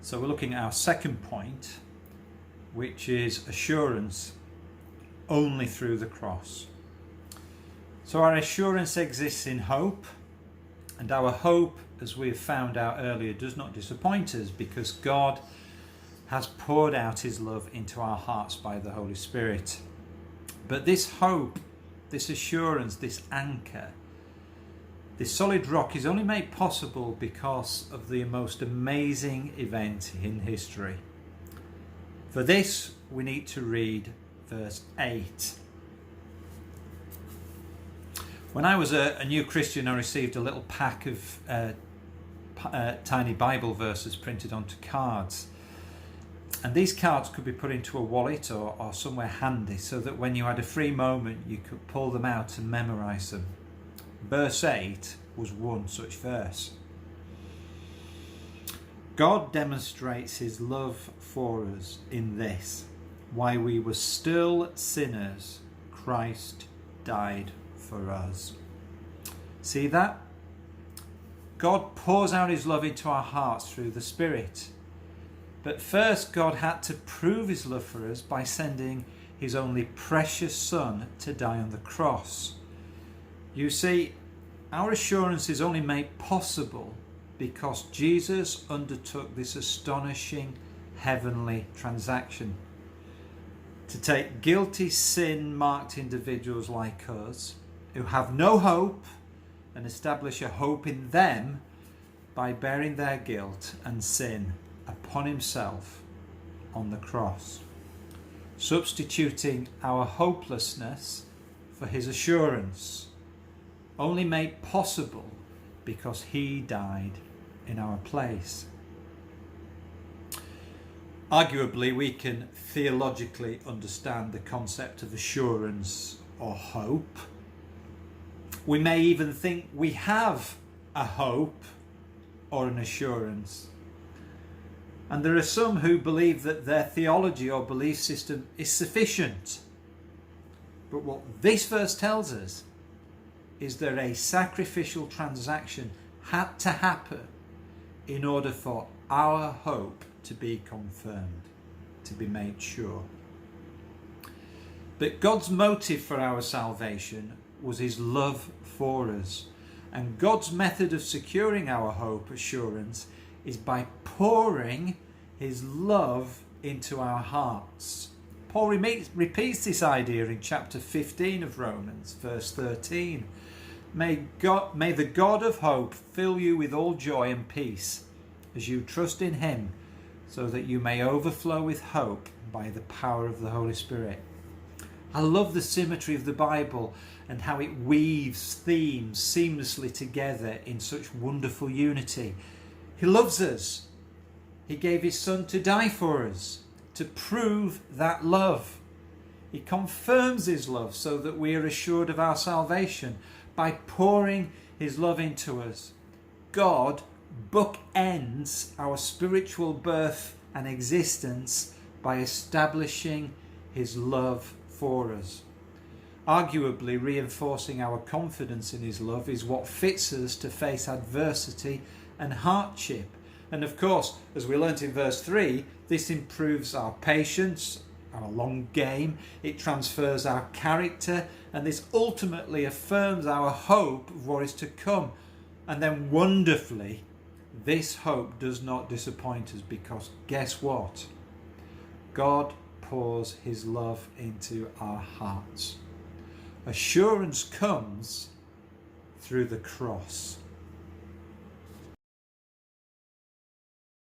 So we're looking at our second point, which is assurance only through the cross. So our assurance exists in hope, and our hope, as we have found out earlier, does not disappoint us because God has poured out his love into our hearts by the Holy Spirit. But this hope, this assurance, this anchor, this solid rock is only made possible because of the most amazing event in history. For this, we need to read verse 8. When I was a new Christian, I received a little pack of tiny Bible verses printed onto cards. And these cards could be put into a wallet or somewhere handy so that when you had a free moment, you could pull them out and memorize them. Verse 8 was one such verse. God demonstrates his love for us in this: while we were still sinners, Christ died for us. See that? God pours out his love into our hearts through the Spirit. But first, God had to prove his love for us by sending his only precious Son to die on the cross. You see, our assurance is only made possible because Jesus undertook this astonishing heavenly transaction to take guilty, sin-marked individuals like us who have no hope and establish a hope in them by bearing their guilt and sin upon himself on the cross, substituting our hopelessness for his assurance, only made possible because he died in our place. Arguably, we can theologically understand the concept of assurance or hope. We may even think we have a hope or an assurance. And there are some who believe that their theology or belief system is sufficient. But what this verse tells us is that a sacrificial transaction had to happen in order for our hope to be confirmed, to be made sure. But God's motive for our salvation was his love for us. And God's method of securing our hope assurance is by pouring his love into our hearts. Paul repeats this idea in chapter 15 of Romans, verse 13. May the God of hope fill you with all joy and peace as you trust in him, so that you may overflow with hope by the power of the Holy Spirit. I love the symmetry of the Bible and how it weaves themes seamlessly together in such wonderful unity. He loves us. He gave his Son to die for us, to prove that love. He confirms his love so that we are assured of our salvation by pouring his love into us. God bookends our spiritual birth and existence by establishing his love for us. Arguably, reinforcing our confidence in his love is what fits us to face adversity and hardship. And of course, as we learnt in verse 3, this improves our patience, our long game, it transfers our character, and this ultimately affirms our hope of what is to come. And then wonderfully, this hope does not disappoint us because guess what? God pours his love into our hearts. Assurance comes through the cross.